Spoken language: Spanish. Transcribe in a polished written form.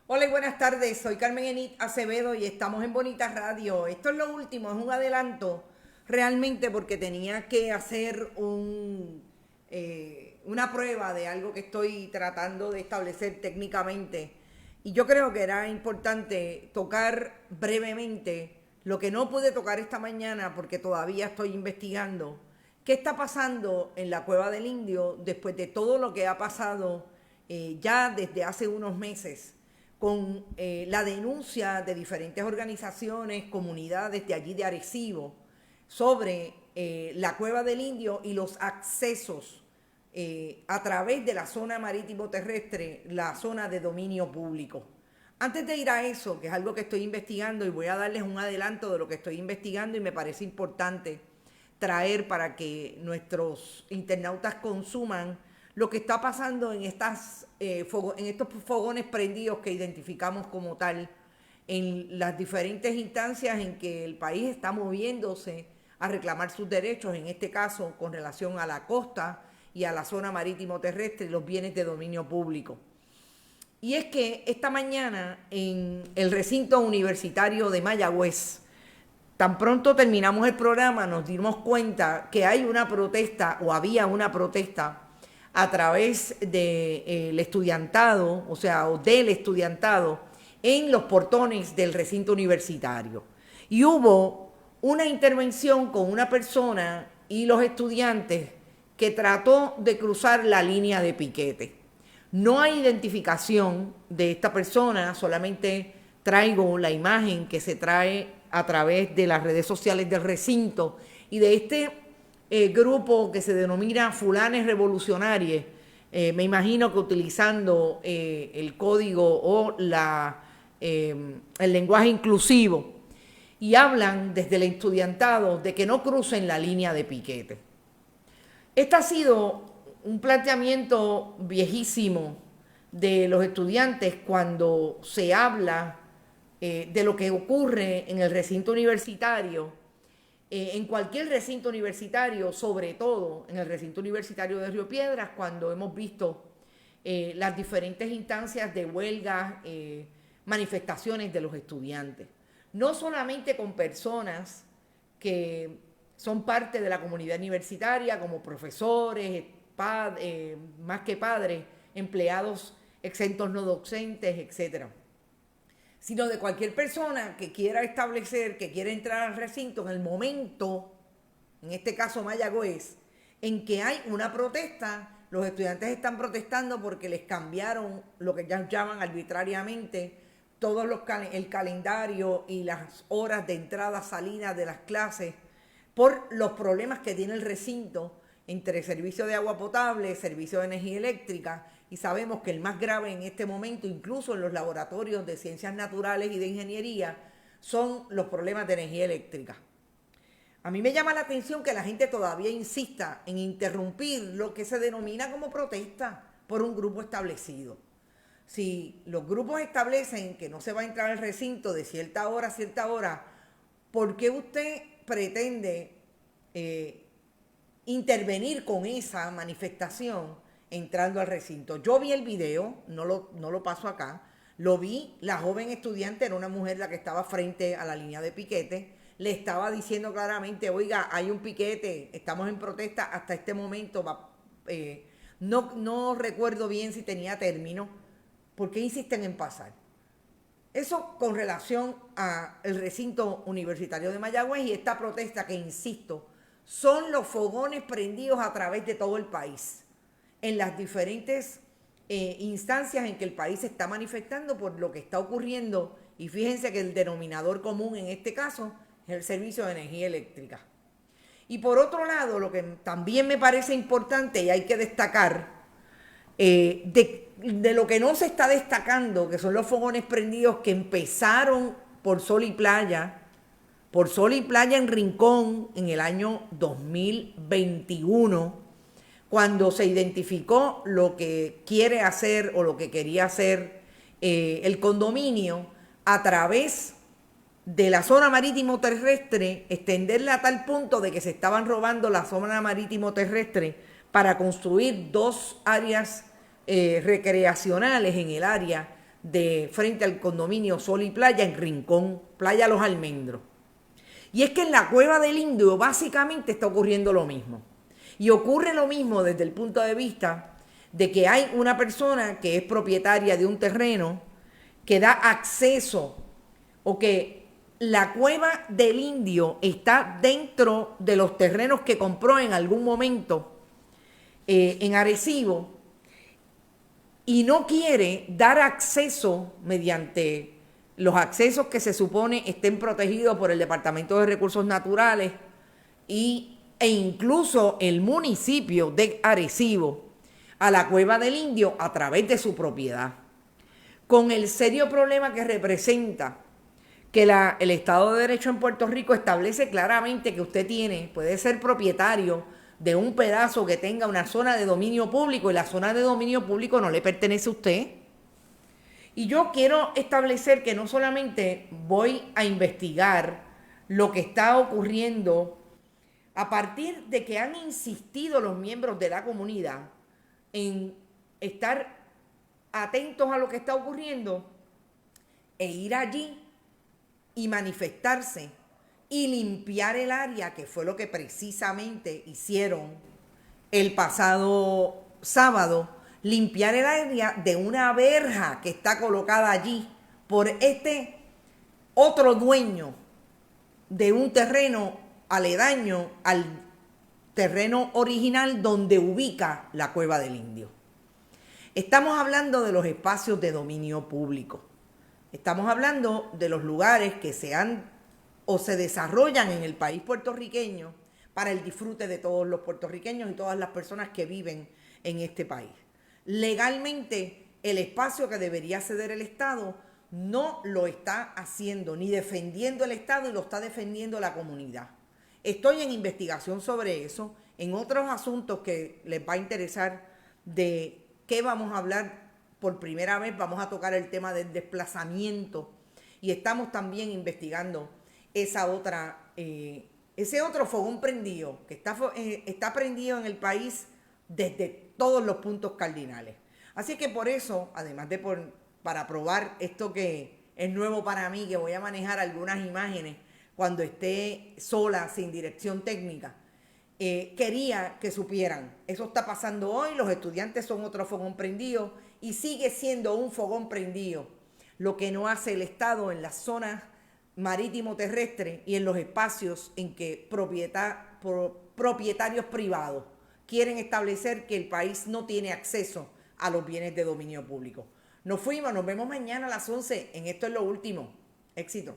Hola y buenas tardes, soy Carmen Enit Acevedo y estamos en Bonita Radio. Esto es lo último, es un adelanto realmente porque tenía que hacer una prueba de algo que estoy tratando de establecer técnicamente. Y yo creo que era importante tocar brevemente lo que no pude tocar esta mañana porque todavía estoy investigando. ¿Qué está pasando en la Cueva del Indio después de todo lo que ha pasado ya desde hace unos meses? Con la denuncia de diferentes organizaciones, comunidades de allí de Arecibo, sobre la Cueva del Indio y los accesos a través de la zona marítimo terrestre, la zona de dominio público. Antes de ir a eso, que es algo que estoy investigando y voy a darles un adelanto de lo que estoy investigando y me parece importante traer para que nuestros internautas consuman lo que está pasando en estos fogones prendidos que identificamos como tal, en las diferentes instancias en que el país está moviéndose a reclamar sus derechos, en este caso con relación a la costa y a la zona marítimo terrestre y los bienes de dominio público. Y es que esta mañana en el recinto universitario de Mayagüez, tan pronto terminamos el programa, nos dimos cuenta que hay una protesta o había una protesta a través del estudiantado, o sea, o del estudiantado, en los portones del recinto universitario. Y hubo una intervención con una persona y los estudiantes que trató de cruzar la línea de piquete. No hay identificación de esta persona, solamente traigo la imagen que se trae a través de las redes sociales del recinto y de este grupo que se denomina Fulanes Revolucionarios, me imagino que utilizando el código o el lenguaje inclusivo, y hablan desde el estudiantado de que no crucen la línea de piquete. Este ha sido un planteamiento viejísimo de los estudiantes cuando se habla de lo que ocurre en el recinto universitario, en cualquier recinto universitario, sobre todo en el recinto universitario de Río Piedras, cuando hemos visto las diferentes instancias de huelga, manifestaciones de los estudiantes. No solamente con personas que son parte de la comunidad universitaria, como profesores, más que padres, empleados exentos no docentes, etcétera, sino de cualquier persona que quiera establecer, que quiera entrar al recinto en el momento, en este caso Mayagüez, en que hay una protesta. Los estudiantes están protestando porque les cambiaron lo que ya llaman arbitrariamente el calendario y las horas de entrada, salida de las clases, por los problemas que tiene el recinto entre servicio de agua potable, servicio de energía eléctrica, y sabemos que el más grave en este momento, incluso en los laboratorios de ciencias naturales y de ingeniería, son los problemas de energía eléctrica. A mí me llama la atención que la gente todavía insista en interrumpir lo que se denomina como protesta por un grupo establecido. Si los grupos establecen que no se va a entrar al recinto de cierta hora a cierta hora, ¿por qué usted pretende intervenir con esa manifestación entrando al recinto? Yo vi el video, no lo paso acá, lo vi, la joven estudiante era una mujer la que estaba frente a la línea de piquete, le estaba diciendo claramente, oiga, hay un piquete, estamos en protesta hasta este momento, no recuerdo bien si tenía término. ¿Por qué insisten en pasar? Eso con relación al recinto universitario de Mayagüez y esta protesta que, insisto, son los fogones prendidos a través de todo el país, en las diferentes instancias en que el país se está manifestando por lo que está ocurriendo. Y fíjense que el denominador común en este caso es el servicio de energía eléctrica. Y por otro lado, lo que también me parece importante y hay que destacar, de lo que no se está destacando, que son los fogones prendidos que empezaron por Sol y Playa en Rincón en el año 2021, cuando se identificó lo que quiere hacer o lo que quería hacer el condominio a través de la zona marítimo terrestre, extenderla a tal punto de que se estaban robando la zona marítimo terrestre para construir dos áreas recreacionales en el área de frente al condominio Sol y Playa en Rincón, Playa Los Almendros. Y es que en la Cueva del Indio básicamente está ocurriendo lo mismo. Y ocurre lo mismo desde el punto de vista de que hay una persona que es propietaria de un terreno que da acceso o que la Cueva del Indio está dentro de los terrenos que compró en algún momento en Arecibo y no quiere dar acceso mediante los accesos que se supone estén protegidos por el Departamento de Recursos Naturales e incluso el municipio de Arecibo a la Cueva del Indio a través de su propiedad, con el serio problema que representa que el Estado de Derecho en Puerto Rico establece claramente que usted puede ser propietario de un pedazo que tenga una zona de dominio público y la zona de dominio público no le pertenece a usted. Y yo quiero establecer que no solamente voy a investigar lo que está ocurriendo a partir de que han insistido los miembros de la comunidad en estar atentos a lo que está ocurriendo e ir allí y manifestarse y limpiar el área, que fue lo que precisamente hicieron el pasado sábado, limpiar el área de una verja que está colocada allí por este otro dueño de un terreno aledaño al terreno original donde ubica la Cueva del Indio. Estamos hablando de los espacios de dominio público. Estamos hablando de los lugares que se desarrollan en el país puertorriqueño para el disfrute de todos los puertorriqueños y todas las personas que viven en este país. Legalmente, el espacio que debería ceder el Estado no lo está haciendo, ni defendiendo el Estado, y lo está defendiendo la comunidad. Estoy en investigación sobre eso, en otros asuntos que les va a interesar de qué vamos a hablar. Por primera vez vamos a tocar el tema del desplazamiento y estamos también investigando ese otro fogón prendido que está prendido en el país desde todos los puntos cardinales. Así que por eso, además de para probar esto que es nuevo para mí, que voy a manejar algunas imágenes cuando esté sola, sin dirección técnica, quería que supieran, eso está pasando hoy, los estudiantes son otro fogón prendido y sigue siendo un fogón prendido lo que no hace el Estado en las zonas marítimo terrestres y en los espacios en que propietarios privados quieren establecer que el país no tiene acceso a los bienes de dominio público. Nos fuimos, nos vemos mañana a las 11 en Esto es lo Último. Éxito.